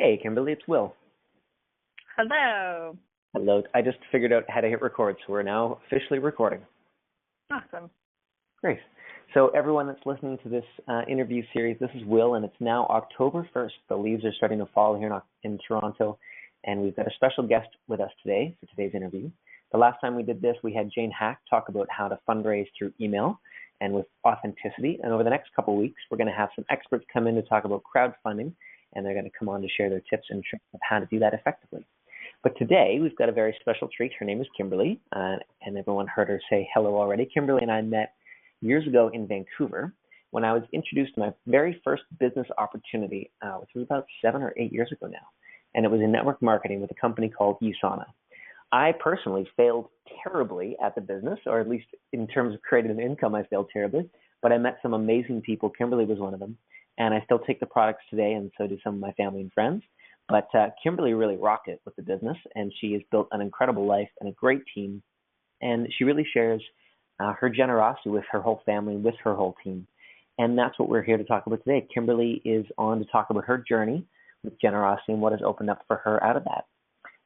Hey, Kimberly, it's Will. Hello. Hello. I just figured out how to hit record, so we're now officially recording. Awesome. Great. So everyone that's listening to this interview series, this is Will, and it's now October 1st. The leaves are starting to fall here in Toronto, and we've got a special guest with us today for today's interview. The last time we did this, we had Jane Hack talk about how to fundraise through email and with authenticity. And over the next couple of weeks, we're going to have some experts come in to talk about crowdfunding, and they're going to come on to share their tips and tricks of how to do that effectively. But today, we've got a very special treat. Her name is Kimberly, and everyone heard her say hello already. Kimberly and I met years ago in Vancouver when I was introduced to my very first business opportunity, which was about 7 or 8 years ago now. And it was in network marketing with a company called USANA. I personally failed terribly at the business, or at least in terms of creating an income, I failed terribly. But I met some amazing people. Kimberly was one of them. And I still take the products today, and so do some of my family and friends. But Kimberly really rocked it with the business, and she has built an incredible life and a great team. And she really shares her generosity with her whole family, with her whole team. And that's what we're here to talk about today. Kimberly is on to talk about her journey with generosity and what has opened up for her out of that.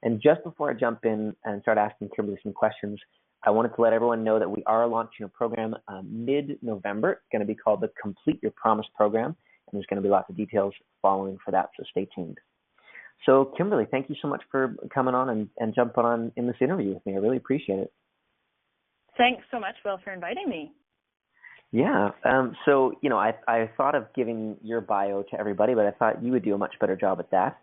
And just before I jump in and start asking Kimberly some questions, I wanted to let everyone know that we are launching a program mid-November. It's going to be called the Complete Your Promise Program, and there's going to be lots of details following for that, so stay tuned. So, Kimberly, thank you so much for coming on and jumping on in this interview with me. I really appreciate it. Thanks so much, Will, for inviting me. Yeah. So, I thought of giving your bio to everybody, but I thought you would do a much better job at that.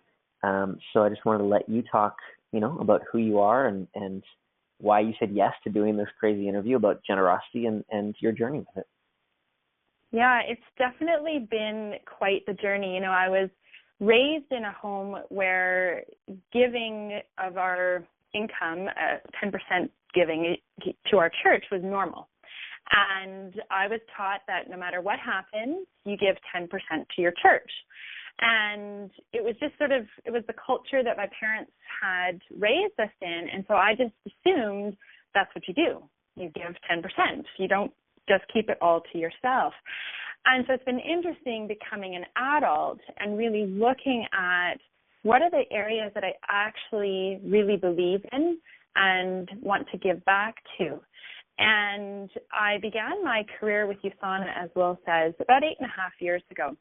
So I just wanted to let you talk, about who you are and why you said yes to doing this crazy interview about generosity and your journey with it. Yeah, it's definitely been quite the journey. I was raised in a home where giving of our income, 10% giving to our church was normal. And I was taught that no matter what happens, you give 10% to your church. And it was just it was the culture that my parents had raised us in. And so I just assumed that's what you do. You give 10%. You don't just keep it all to yourself. And so it's been interesting becoming an adult and really looking at what are the areas that I actually really believe in and want to give back to. And I began my career with USANA, as Will says, about 8.5 years ago.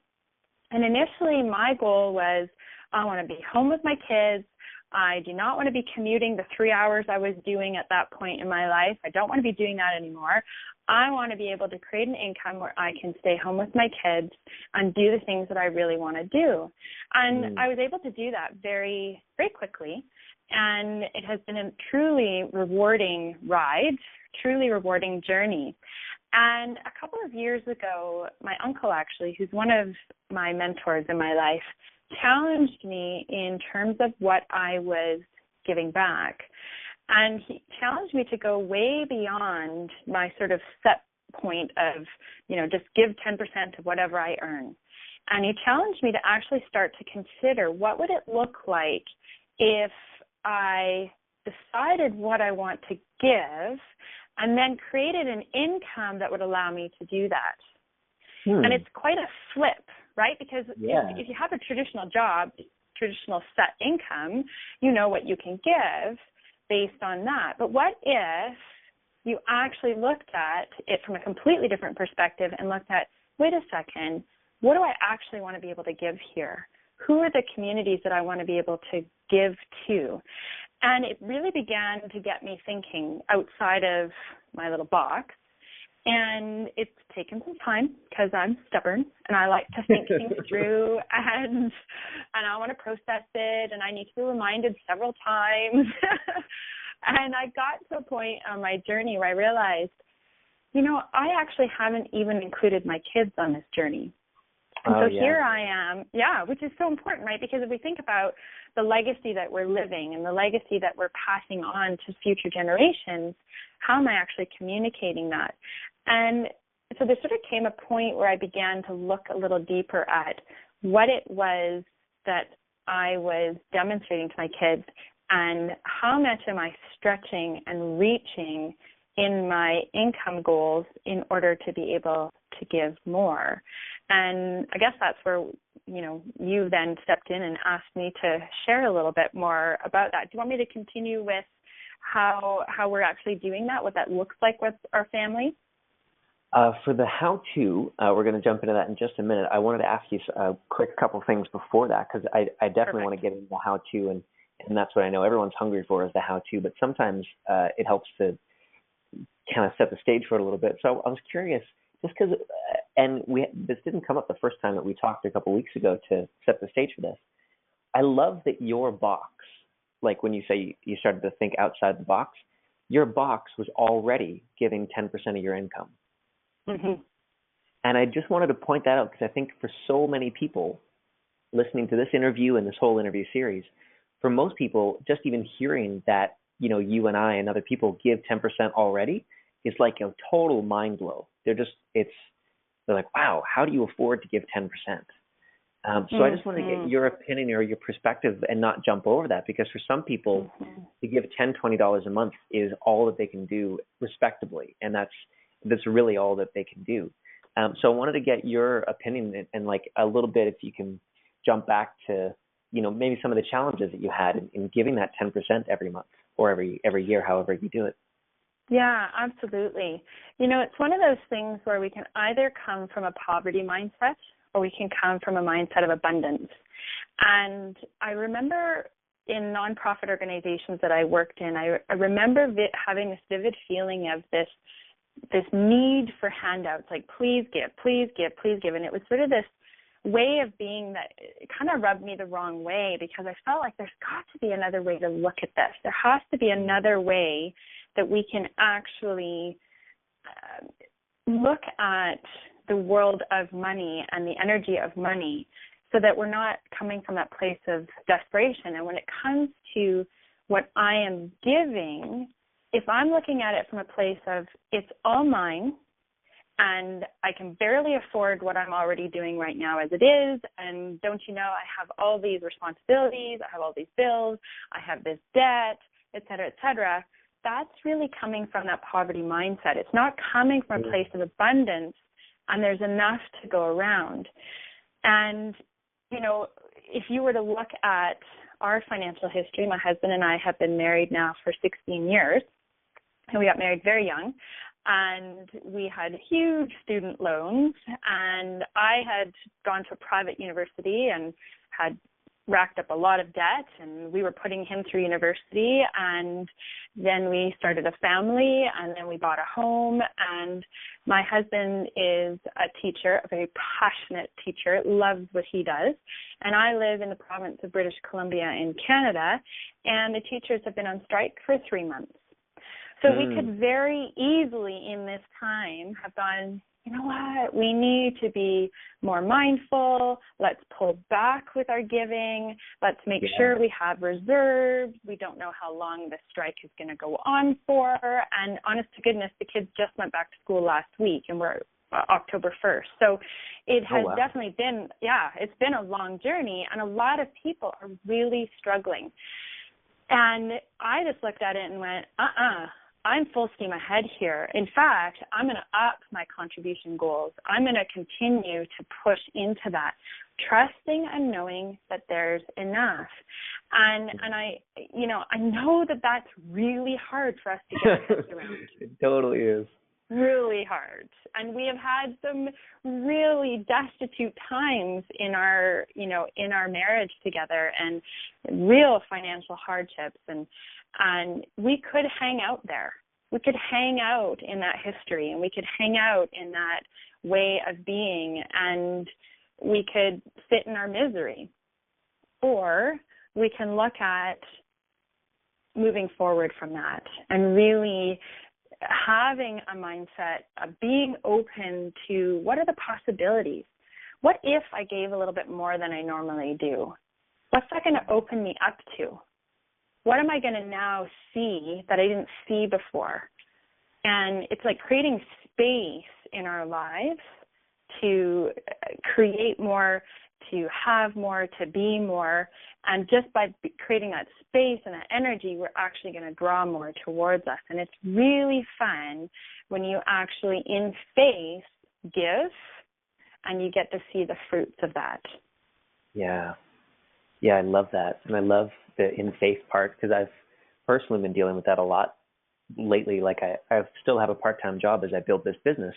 And initially my goal was I want to be home with my kids. I do not want to be commuting the 3 hours I was doing at that point in my life. I don't want to be doing that anymore. I want to be able to create an income where I can stay home with my kids and do the things that I really want to do. And I was able to do that very, very quickly. And it has been a truly rewarding ride, truly rewarding journey. And a couple of years ago, my uncle actually, who's one of my mentors in my life, challenged me in terms of what I was giving back. And he challenged me to go way beyond my sort of set point of, just give 10% of whatever I earn. And he challenged me to actually start to consider what would it look like if I decided what I want to give and then created an income that would allow me to do that. And it's quite a flip, right? Because if you have a traditional job, traditional set income, you know what you can give based on that. But what if you actually looked at it from a completely different perspective and looked at, wait a second, what do I actually want to be able to give here? Who are the communities that I want to be able to give to? And it really began to get me thinking outside of my little box. And it's taken some time because I'm stubborn and I like to think things through and I want to process it and I need to be reminded several times. And I got to a point on my journey where I realized, I actually haven't even included my kids on this journey. And so here I am, which is so important, right? Because if we think about the legacy that we're living and the legacy that we're passing on to future generations, how am I actually communicating that? And so there sort of came a point where I began to look a little deeper at what it was that I was demonstrating to my kids and how much am I stretching and reaching in my income goals in order to be able to give more. And I guess that's where, you then stepped in and asked me to share a little bit more about that. Do you want me to continue with how we're actually doing that, what that looks like with our family? For the how-to, we're going to jump into that in just a minute. I wanted to ask you a quick couple things before that, because I definitely want to get into the how-to, and that's what I know everyone's hungry for is the how-to, but sometimes it helps to kind of set the stage for it a little bit. So I was curious, just because, this didn't come up the first time that we talked a couple weeks ago to set the stage for this. I love that your box, like when you say you started to think outside the box, your box was already giving 10% of your income. Mm-hmm. And I just wanted to point that out because I think for so many people listening to this interview and this whole interview series, for most people, just even hearing that, you and I and other people give 10% already is like a total mind blow. They're like, wow, how do you afford to give 10%? So I just want to get your opinion or your perspective and not jump over that, because for some people, to give $10, $20 a month is all that they can do respectably, and that's really all that they can do. So I wanted to get your opinion and like a little bit, if you can jump back to, maybe some of the challenges that you had in giving that 10% every month or every year, however you do it. Yeah, absolutely. It's one of those things where we can either come from a poverty mindset or we can come from a mindset of abundance. And I remember in nonprofit organizations that I worked in, I remember having this vivid feeling of this need for handouts, like please give, please give, please give. And it was sort of this way of being that it kind of rubbed me the wrong way, because I felt like there's got to be another way to look at this. There has to be another way that we can actually look at the world of money and the energy of money, so that we're not coming from that place of desperation. And when it comes to what I am giving, if I'm looking at it from a place of it's all mine and I can barely afford what I'm already doing right now as it is, and don't you know, I have all these responsibilities, I have all these bills, I have this debt, et cetera, that's really coming from that poverty mindset. It's not coming from a place of abundance, and there's enough to go around. And, if you were to look at our financial history, my husband and I have been married now for 16 years, and we got married very young, and we had huge student loans, and I had gone to a private university and had racked up a lot of debt, and we were putting him through university, and then we started a family, and then we bought a home, and my husband is a teacher, a very passionate teacher, loves what he does, and I live in the province of British Columbia in Canada, and the teachers have been on strike for 3 months. So we could very easily in this time have gone, you know what, we need to be more mindful. Let's pull back with our giving. Let's make sure we have reserves. We don't know how long the strike is going to go on for. And honest to goodness, the kids just went back to school last week, and we're October 1st. So it has definitely been, it's been a long journey, and a lot of people are really struggling. And I just looked at it and went, I'm full steam ahead here. In fact, I'm going to up my contribution goals. I'm going to continue to push into that, trusting and knowing that there's enough. And I know that that's really hard for us to get our heads around. It totally is. Really hard. And we have had some really destitute times in our marriage together, and real financial hardships, and we could hang out there. We could hang out in that history, and we could hang out in that way of being, and we could sit in our misery. Or we can look at moving forward from that and really having a mindset of being open to what are the possibilities. What if I gave a little bit more than I normally do? What's that going to open me up to? What am I going to now see that I didn't see before? And it's like creating space in our lives to create more, to have more, to be more. And just by creating that space and that energy, we're actually going to draw more towards us. And it's really fun when you actually in faith give and you get to see the fruits of that. Yeah. Yeah, I love that. And I love the in faith part because I've personally been dealing with that a lot lately. Like I still have a part-time job as I build this business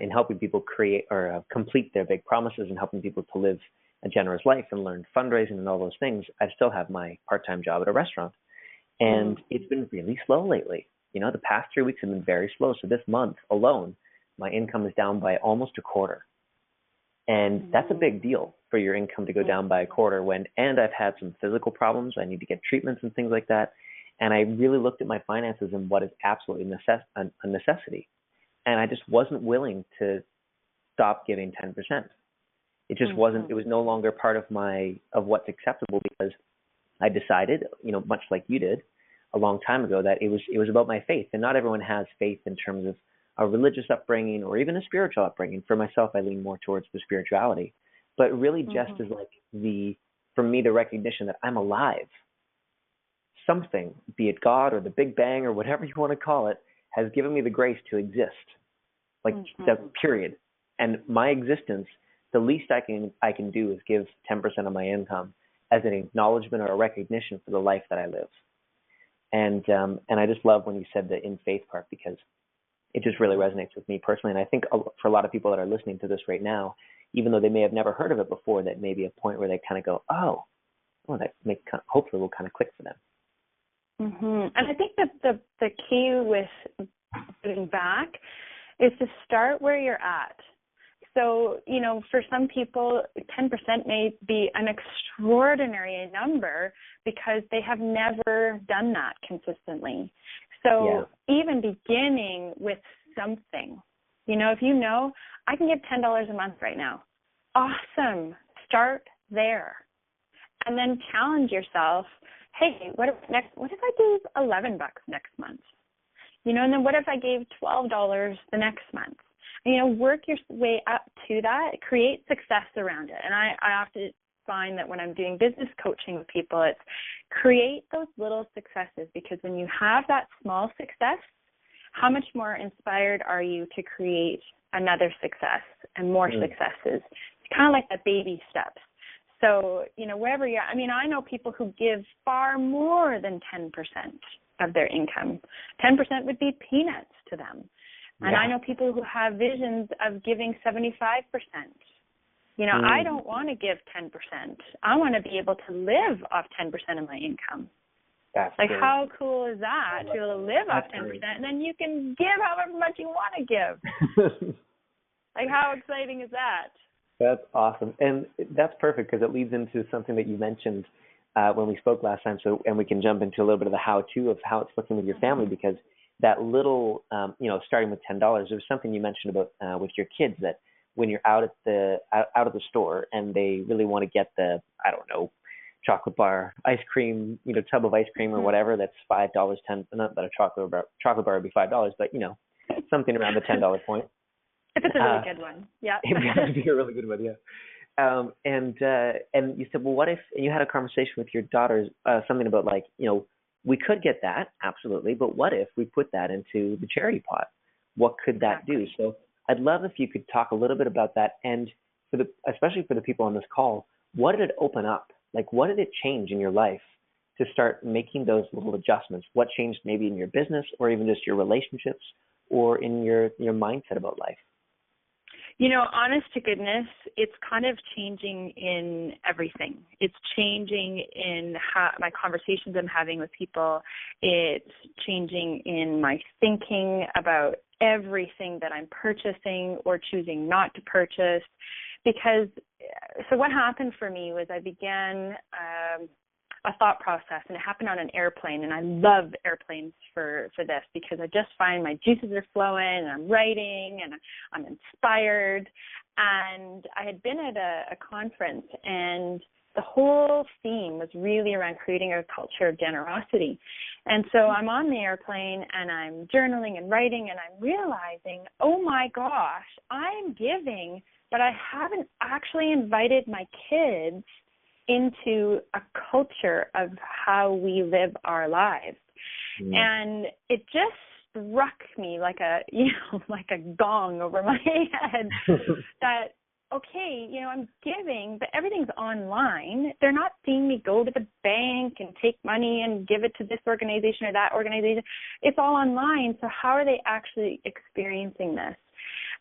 in helping people create or complete their big promises and helping people to live a generous life and learn fundraising and all those things. I still have my part-time job at a restaurant. And it's been really slow lately. You know, the past 3 weeks have been very slow. So this month alone, my income is down by almost a quarter. And that's a big deal for your income to go down by a quarter and I've had some physical problems. I need to get treatments and things like that. And I really looked at my finances and what is absolutely a necessity. And I just wasn't willing to stop giving 10%. It just wasn't, it was no longer part of what's acceptable because I decided, you know, much like you did a long time ago, that it was about my faith. And not everyone has faith in terms of a religious upbringing or even a spiritual upbringing. For myself, I lean more towards the spirituality. But really just as like for me, the recognition that I'm alive. Something, be it God or the Big Bang or whatever you want to call it, has given me the grace to exist. Like the period. And my existence, the least I can do is give 10% of my income as an acknowledgement or a recognition for the life that I live. And I just love when you said the in faith part because it just really resonates with me personally. And I think for a lot of people that are listening to this right now, even though they may have never heard of it before, that may be a point where they kind of go, that hopefully will kind of click for them. And I think that the key with giving back is to start where you're at. So, you know, for some people, 10% may be an extraordinary number because they have never done that consistently. So even beginning with something, you know, if you know, I can give $10 a month right now. Awesome. Start there. And then challenge yourself. Hey, what if I gave $11 next month? You know, and then what if I gave $12 the next month? And, you know, work your way up to that, create success around it. And I often find that when I'm doing business coaching with people, it's create those little successes, because when you have that small success, how much more inspired are you to create another success and more successes? It's kind of like the baby steps. So, you know, wherever you're, I mean, I know people who give far more than 10% of their income. 10% would be peanuts to them. And I know people who have visions of giving 75%. You know, I don't want to give 10%. I want to be able to live off 10% of my income. That's like, great. How cool is that, to be able to live off 10%, and then you can give however much you want to give. Like, how exciting is that? That's awesome. And that's perfect, because it leads into something that you mentioned when we spoke last time. So, and we can jump into a little bit of the how-to of how it's looking with your family, because that little, you know, starting with $10, there was something you mentioned about with your kids, that when you're out at the store and they really want to get the, I don't know, chocolate bar, ice cream, you know, tub of ice cream or whatever, that's $5, not that a chocolate bar would be $5, but, you know, something around the $10 point. If it's a really good one, yeah. It would be a really good one, yeah. And you said, well, what if, and you had a conversation with your daughters, something about, like, you know, we could get that, absolutely, but what if we put that into the charity pot? What could that do? So I'd love if you could talk a little bit about that, and especially for the people on this call, what did it open up? Like, what did it change in your life to start making those little adjustments? What changed maybe in your business, or even just your relationships, or in your mindset about life? You know, honest to goodness, it's kind of changing in everything. It's changing in my conversations I'm having with people. It's changing in my thinking about everything that I'm purchasing or choosing not to purchase. Because, so what happened for me was I began a thought process, and it happened on an airplane, and I love airplanes for this, because I just find my juices are flowing, and I'm writing, and I'm inspired. And I had been at a conference, and the whole theme was really around creating a culture of generosity. And so I'm on the airplane, and I'm journaling and writing, and I'm realizing, oh my gosh, I'm giving, but I haven't actually invited my kids into a culture of how we live our lives. And it just struck me like a gong over my head that okay, I'm giving, but everything's online. They're not seeing me go to the bank and take money and give it to this organization or that organization. It's all online. So how are they actually experiencing this?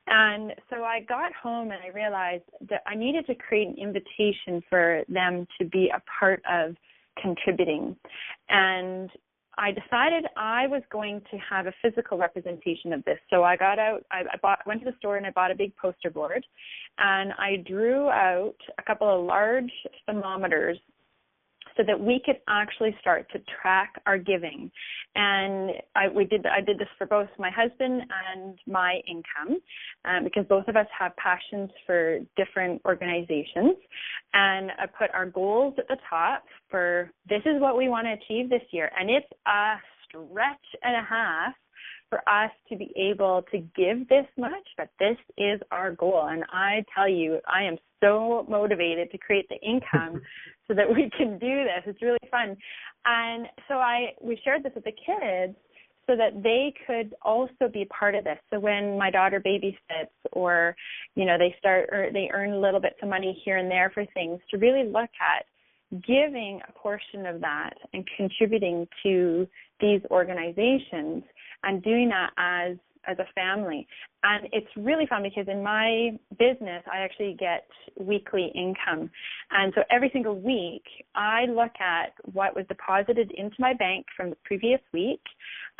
And so I got home and I realized that I needed to create an invitation for them to be a part of contributing. And I decided I was going to have a physical representation of this. So I got out, went to the store and I bought a big poster board, and I drew out a couple of large thermometers so that we could actually start to track our giving. And I did this for both my husband and my income, because both of us have passions for different organizations. And I put our goals at the top for this is what we want to achieve this year. And it's a stretch and a half for us to be able to give this much, but this is our goal. And I tell you, I am so motivated to create the income so that we can do this. It's really fun. And so we shared this with the kids so that they could also be part of this. So when my daughter babysits, or they earn a little bits of money here and there for things, to really look at giving a portion of that and contributing to these organizations and doing that as a family. And it's really fun because in my business, I actually get weekly income. And so every single week, I look at what was deposited into my bank from the previous week,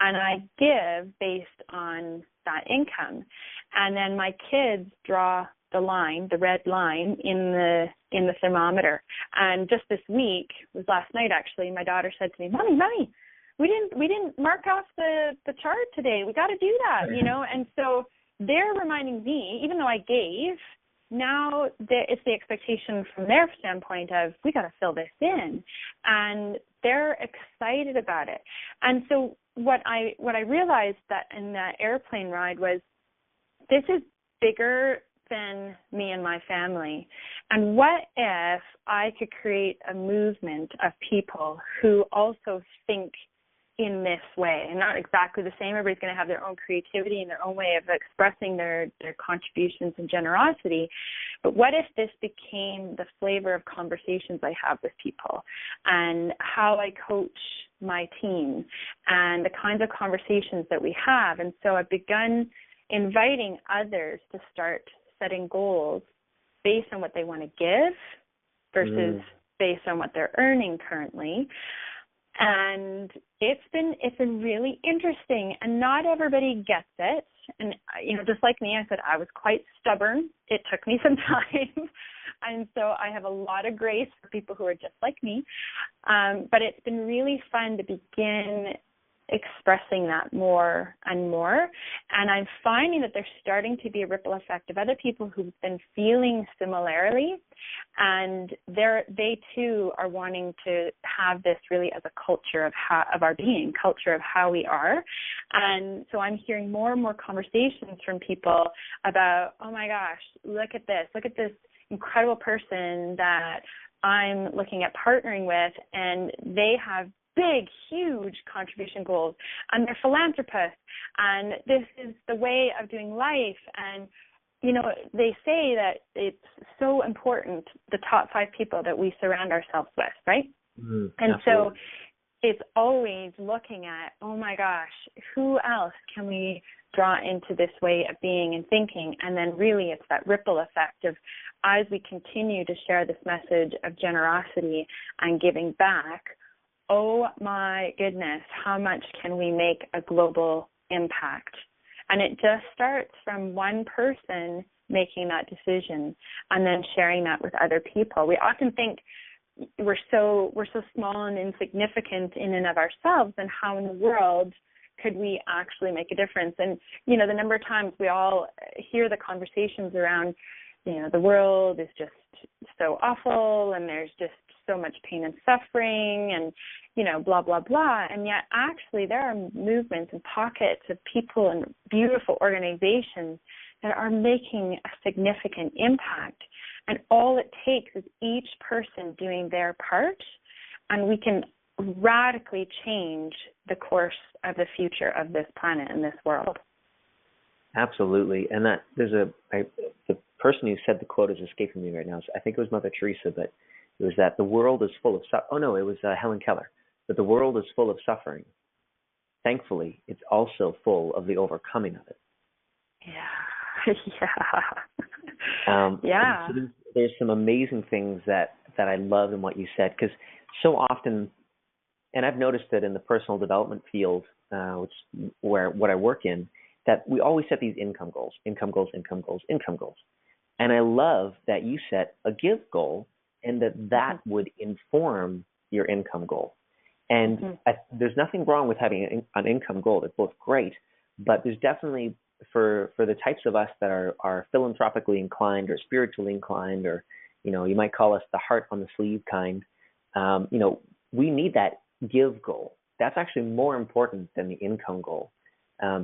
and I give based on that income. And then my kids draw the line, the red line in the thermometer. And just this week, it was last night actually, my daughter said to me, Mommy, we didn't mark off the chart today. We got to do that, And so they're reminding me, even though I gave, now it's the expectation from their standpoint of we got to fill this in, and they're excited about it. And so what I realized that in that airplane ride was this is bigger than me and my family. And what if I could create a movement of people who also think in this way, and not exactly the same. Everybody's going to have their own creativity and their own way of expressing their contributions and generosity. But what if this became the flavor of conversations I have with people, and how I coach my team, and the kinds of conversations that we have? And so I've begun inviting others to start setting goals based on what they want to give versus based on what they're earning currently. And it's been really interesting, and not everybody gets it. And just like me, I said I was quite stubborn. It took me some time, and so I have a lot of grace for people who are just like me. But it's been really fun to begin expressing that more and more, and I'm finding that there's starting to be a ripple effect of other people who've been feeling similarly, and they too are wanting to have this really as a culture of our being, culture of how we are. And so I'm hearing more and more conversations from people about, oh my gosh, look at this incredible person that I'm looking at partnering with, and they have big, huge contribution goals, and they're philanthropists, and this is the way of doing life. And, they say that it's so important, the top 5 people that we surround ourselves with, right? And absolutely. So it's always looking at, oh my gosh, who else can we draw into this way of being and thinking? And then really it's that ripple effect of, as we continue to share this message of generosity and giving back, oh my goodness, how much can we make a global impact? And it just starts from one person making that decision and then sharing that with other people. We often think we're so small and insignificant in and of ourselves, and how in the world could we actually make a difference? And, the number of times we all hear the conversations around, the world is just so awful, and there's just so much pain and suffering, and, blah, blah, blah. And yet actually there are movements and pockets of people and beautiful organizations that are making a significant impact. And all it takes is each person doing their part, and we can radically change the course of the future of this planet and this world. Absolutely. And that there's the person who said the quote is escaping me right now. I think it was Mother Teresa, but it was that the world is full of it was Helen Keller. That the world is full of suffering. Thankfully, it's also full of the overcoming of it. Yeah. So there's some amazing things that I love in what you said, because so often, and I've noticed that in the personal development field, what I work in, that we always set these income goals. And I love that you set a give goal, and that would inform your income goal. And there's nothing wrong with having an income goal. They're both great, but there's definitely, for the types of us that are philanthropically inclined or spiritually inclined, or, you might call us the heart on the sleeve kind, we need that give goal. That's actually more important than the income goal.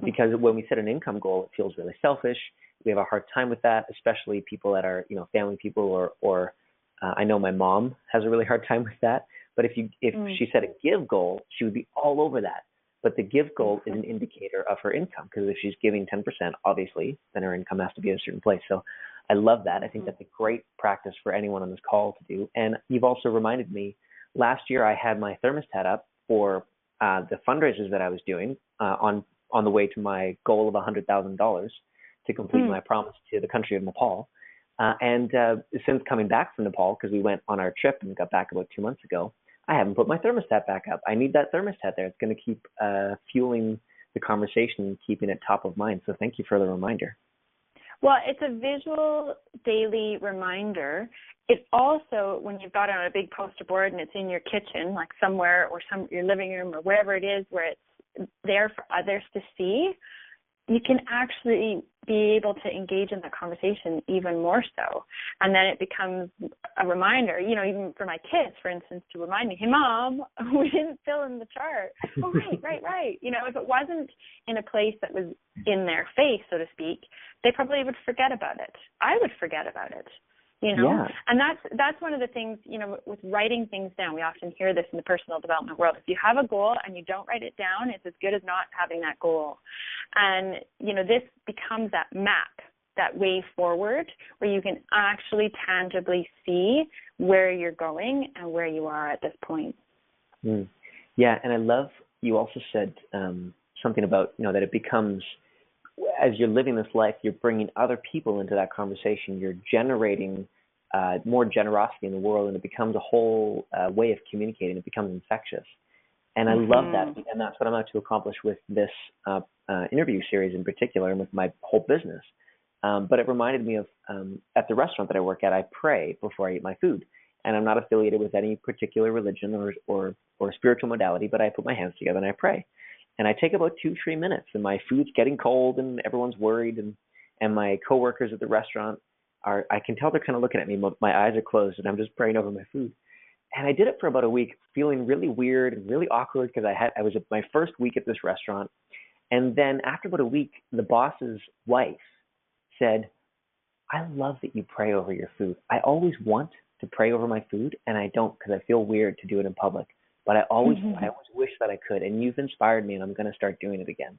Because when we set an income goal, it feels really selfish. We have a hard time with that, especially people that are, family people, or I know my mom has a really hard time with that. But if she set a give goal, she would be all over that. But the give goal is an indicator of her income, because if she's giving 10%, obviously, then her income has to be in a certain place. So I love that. I think that's a great practice for anyone on this call to do. And you've also reminded me, last year I had my thermostat up for the fundraisers that I was doing on the way to my goal of $100,000 to complete my promise to the country of Nepal. And since coming back from Nepal, because we went on our trip and got back about 2 months ago, I haven't put my thermostat back up. I need that thermostat there. It's going to keep fueling the conversation and keeping it top of mind. So thank you for the reminder. Well, it's a visual daily reminder. It also, when you've got it on a big poster board and it's in your kitchen, like somewhere, or your living room, or wherever it is where it's there for others to see, you can actually be able to engage in the conversation even more so. And then it becomes a reminder, even for my kids, for instance, to remind me, hey, Mom, we didn't fill in the chart. Oh, right. If it wasn't in a place that was in their face, so to speak, they probably would forget about it. I would forget about it. Yeah. And that's one of the things, with writing things down. We often hear this in the personal development world. If you have a goal and you don't write it down, it's as good as not having that goal. And, this becomes that map, that way forward, where you can actually tangibly see where you're going and where you are at this point. Yeah, and I love you also said something about, that it becomes, as you're living this life, you're bringing other people into that conversation. You're generating more generosity in the world, and it becomes a whole way of communicating. It becomes infectious. And I love that. And that's what I'm out to accomplish with this interview series in particular, and with my whole business. But it reminded me of, at the restaurant that I work at, I pray before I eat my food. And I'm not affiliated with any particular religion or spiritual modality, but I put my hands together and I pray. And I take about 2-3 minutes, and my food's getting cold, and everyone's worried, and my coworkers at the restaurant I can tell they're kind of looking at me. My eyes are closed, and I'm just praying over my food. And I did it for about a week, feeling really weird and really awkward, because I was at my first week at this restaurant. And then after about a week, the boss's wife said, I love that you pray over your food. I always want to pray over my food, and I don't, because I feel weird to do it in public. But I always wish that I could, and you've inspired me, and I'm going to start doing it again.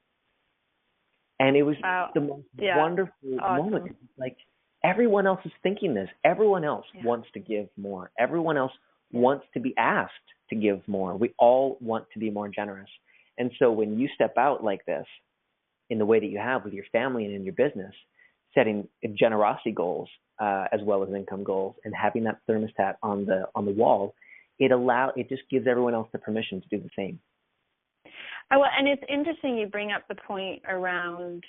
And it was the most wonderful moment. Like, everyone else is thinking this. Everyone else wants to give more. Everyone else wants to be asked to give more. We all want to be more generous. And so when you step out like this, in the way that you have with your family and in your business, setting generosity goals as well as income goals, and having that thermostat on the wall, it just gives everyone else the permission to do the same. Well, and it's interesting you bring up the point around,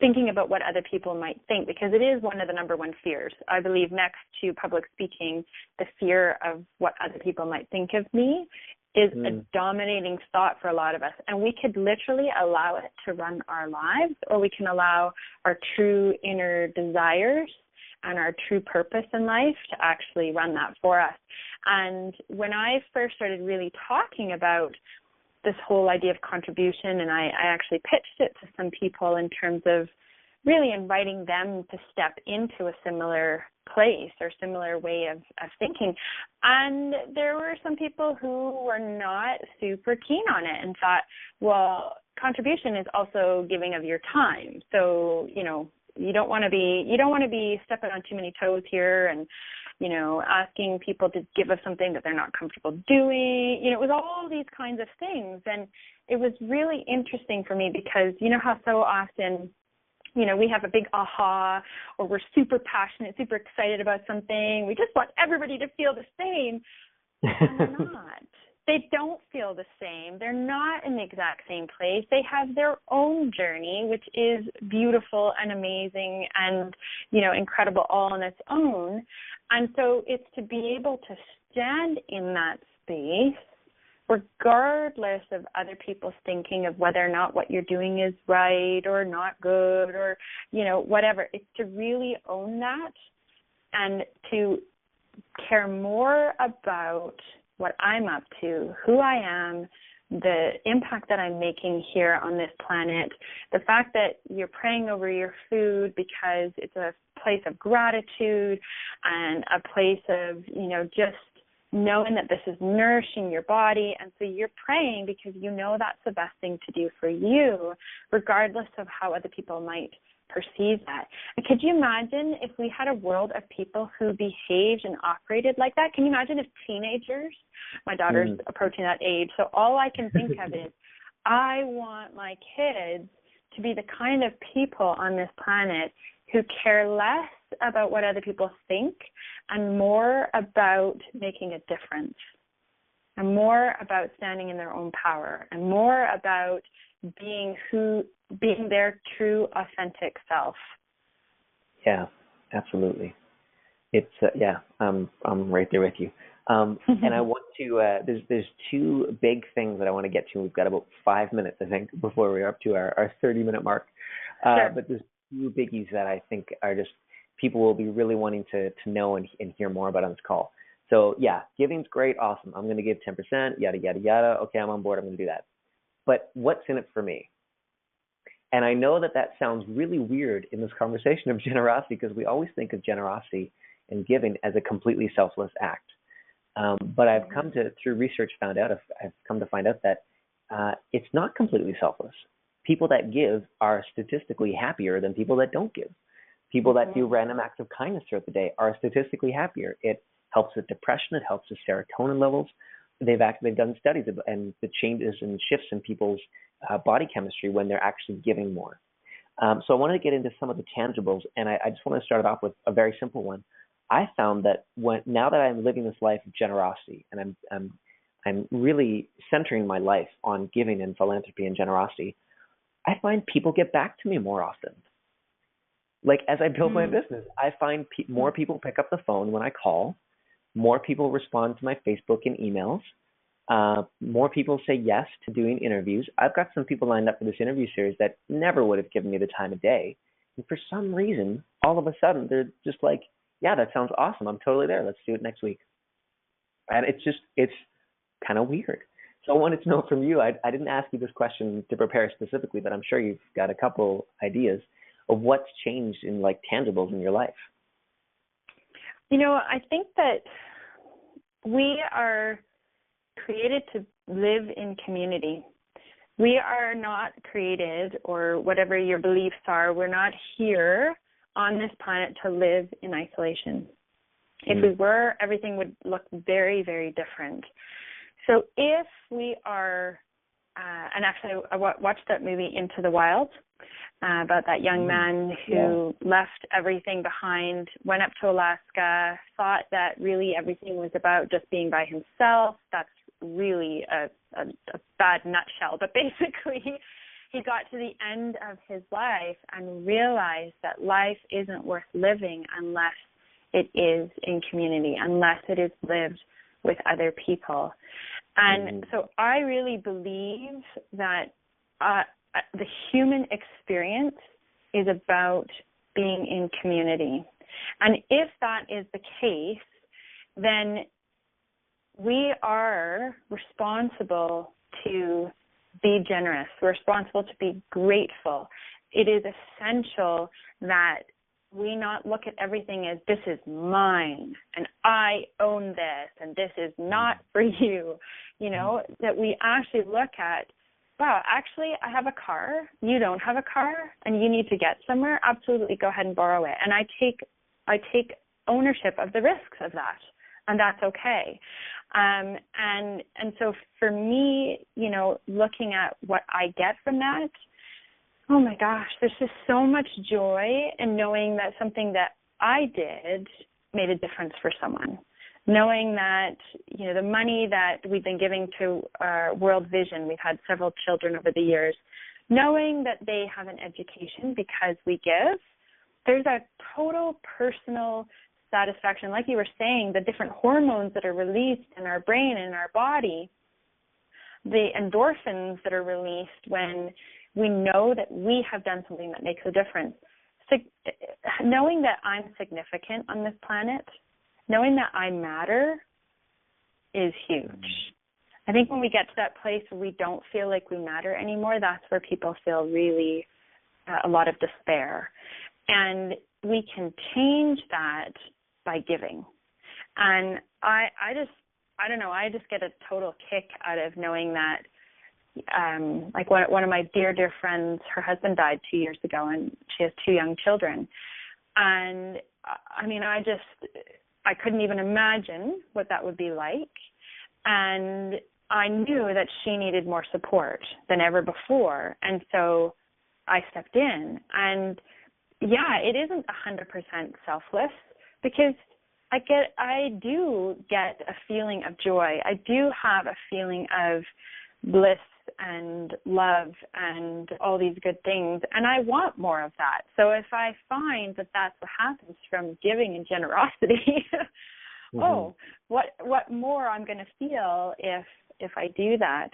thinking about what other people might think, because it is one of the number one fears. I believe next to public speaking, the fear of what other people might think of me is a dominating thought for a lot of us. And we could literally allow it to run our lives, or we can allow our true inner desires and our true purpose in life to actually run that for us. And when I first started really talking about this whole idea of contribution, and I actually pitched it to some people in terms of really inviting them to step into a similar place or similar way of thinking. And there were some people who were not super keen on it and thought, well, contribution is also giving of your time. So, you don't want to be stepping on too many toes here and, you know, asking people to give us something that they're not comfortable doing. You know, it was all these kinds of things. And it was really interesting for me because, you know how so often, you know, we have a big aha, or we're super passionate, super excited about something. We just want everybody to feel the same. And they're not. They don't feel the same. They're not in the exact same place. They have their own journey, which is beautiful and amazing and, you know, incredible all on its own. And so it's to be able to stand in that space, regardless of other people's thinking of whether or not what you're doing is right or not good or, you know, whatever. It's to really own that and to care more about what I'm up to, who I am, the impact that I'm making here on this planet, the fact that you're praying over your food because it's a place of gratitude and a place of, you know, just knowing that this is nourishing your body. And so you're praying because you know that's the best thing to do for you, regardless of how other people might perceive that. And could you imagine if we had a world of people who behaved and operated like that? Can you imagine if teenagers, my daughter's approaching that age, so all I can think of is I want my kids to be the kind of people on this planet who care less about what other people think and more about making a difference and more about standing in their own power and more about being their true, authentic self. Yeah, absolutely. It's I'm right there with you. And I want to. There's two big things that I want to get to. We've got about 5 minutes, I think, before we're up to our 30-minute mark. Sure. But there's two biggies that I think are just people will be really wanting to know and hear more about on this call. So yeah, giving's great, awesome. I'm going to give 10%, yada yada yada. Okay, I'm on board. I'm going to do that. But what's in it for me? And I know that sounds really weird in this conversation of generosity because we always think of generosity and giving as a completely selfless act. But I've come to, through research, I've come to find out that it's not completely selfless. People that give are statistically happier than people that don't give. People that do random acts of kindness throughout the day are statistically happier. It helps with depression. It helps with serotonin levels. They've done studies and the changes and shifts in people's body chemistry when they're actually giving more. So I wanted to get into some of the tangibles, and I just want to start it off with a very simple one. I found that now that I'm living this life of generosity, and I'm really centering my life on giving and philanthropy and generosity, I find people get back to me more often. Like as I build my business, I find more people pick up the phone when I call. More people respond to my Facebook and emails. More people say yes to doing interviews. I've got some people lined up for this interview series that never would have given me the time of day. And for some reason, all of a sudden, they're just like, yeah, that sounds awesome. I'm totally there. Let's do it next week. And it's kind of weird. So I wanted to know from you, I didn't ask you this question to prepare specifically, but I'm sure you've got a couple ideas of what's changed in like tangibles in your life. You know, I think that we are created to live in community. We are not created, or whatever your beliefs are, we're not here on this planet to live in isolation. If we were, everything would look very, very different. So if we are, and actually I watched that movie Into the Wild, about that young man who left everything behind, went up to Alaska, thought that really everything was about just being by himself. That's really a bad nutshell. But basically, he got to the end of his life and realized that life isn't worth living unless it is in community, unless it is lived with other people. And so I really believe that the human experience is about being in community. And if that is the case, then we are responsible to be generous. We're responsible to be grateful. It is essential that we not look at everything as this is mine and I own this and this is not for you, you know, that we actually look at wow, actually I have a car, you don't have a car, and you need to get somewhere, absolutely go ahead and borrow it. And I take ownership of the risks of that, and that's okay. And so for me, you know, looking at what I get from that, oh my gosh, there's just so much joy in knowing that something that I did made a difference for someone. Knowing that, you know, the money that we've been giving to World Vision, we've had several children over the years, knowing that they have an education because we give, there's a total personal satisfaction. Like you were saying, the different hormones that are released in our brain and in our body, the endorphins that are released when we know that we have done something that makes a difference. Knowing that I'm significant on this planet, knowing that I matter is huge. I think when we get to that place where we don't feel like we matter anymore, that's where people feel really a lot of despair. And we can change that by giving. And I don't know, I just get a total kick out of knowing that, like one of my dear friends, her husband died 2 years ago, and she has 2 young children. And I mean, I couldn't even imagine what that would be like. And I knew that she needed more support than ever before. And so I stepped in. And yeah, it isn't 100% selfless, because I do get a feeling of joy. I do have a feeling of bliss and love and all these good things, and I want more of that. So if I find that that's what happens from giving and generosity, oh, what more I'm going to feel if I do that.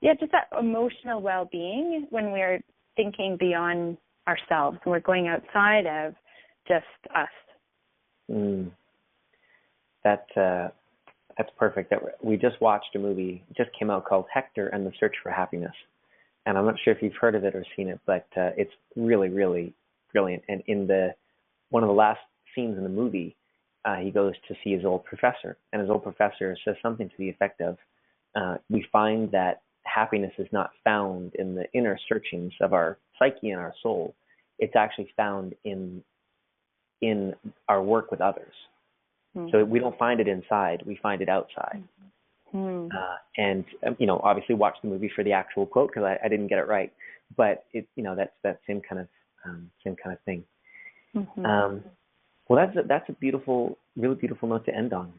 Yeah, just that emotional well-being when we're thinking beyond ourselves and we're going outside of just us. That's perfect. We just watched a movie, it just came out, called Hector and the Search for Happiness. And I'm not sure if you've heard of it or seen it, but it's really, really brilliant. And in one of the last scenes in the movie, he goes to see his old professor. And his old professor says something to the effect of, we find that happiness is not found in the inner searchings of our psyche and our soul. It's actually found in our work with others. So we don't find it inside, we find it outside. And, you know, obviously watch the movie for the actual quote, because I didn't get it right. But, that's that same kind of thing. Well, that's a beautiful, really beautiful note to end on.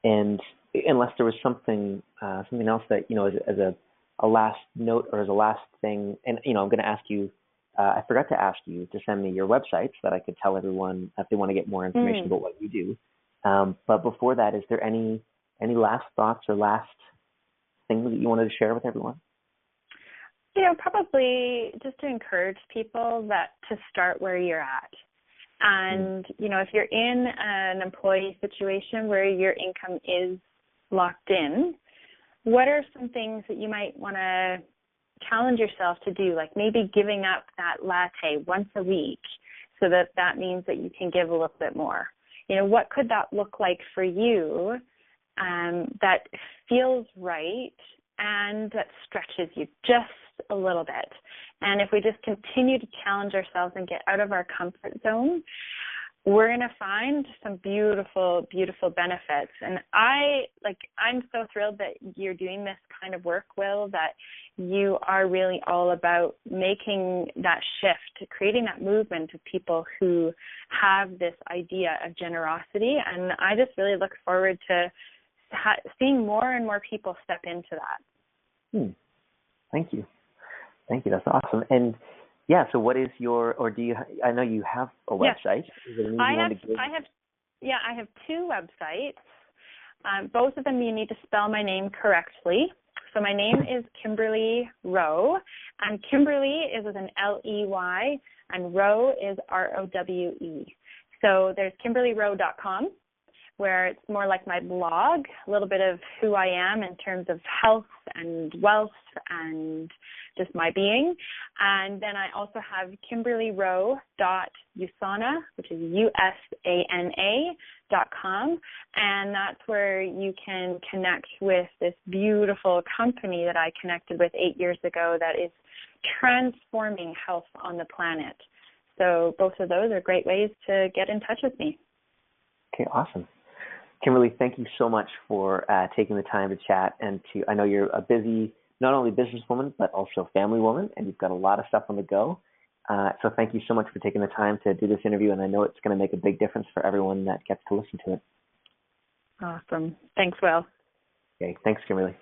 And unless there was something else that, you know, as a last note or as a last thing, and, you know, I'm going to ask you, I forgot to ask you to send me your website so that I could tell everyone if they want to get more information about what you do. But before that, is there any last thoughts or last things that you wanted to share with everyone? You know, probably just to encourage people to start where you're at. And, you know, if you're in an employee situation where your income is locked in, what are some things that you might want to challenge yourself to do, like maybe giving up that latte once a week so that means that you can give a little bit more? You know, what could that look like for you that feels right and that stretches you just a little bit? And if we just continue to challenge ourselves and get out of our comfort zone, we're going to find some beautiful, beautiful benefits. And I'm so thrilled that you're doing this kind of work, Will, that you are really all about making that shift, creating that movement of people who have this idea of generosity. And I just really look forward to seeing more and more people step into that. Thank you. That's awesome. And yeah, so what is I know you have a website. Yes. Is there I have 2 websites. Both of them you need to spell my name correctly. So my name is Kimberley Rowe, and Kimberley is with an L-E-Y, and Rowe is R-O-W-E. So there's KimberleyRowe.com, where it's more like my blog, a little bit of who I am in terms of health and wealth and just my being. And then I also have KimberleyRowe.usana, which is USANA.com. And that's where you can connect with this beautiful company that I connected with 8 years ago that is transforming health on the planet. So both of those are great ways to get in touch with me. Okay, awesome. Kimberley, thank you so much for taking the time to chat. And I know you're a busy, not only businesswoman, but also family woman, and you've got a lot of stuff on the go. So thank you so much for taking the time to do this interview, and I know it's going to make a big difference for everyone that gets to listen to it. Awesome. Thanks, Will. Okay, thanks, Kimberley.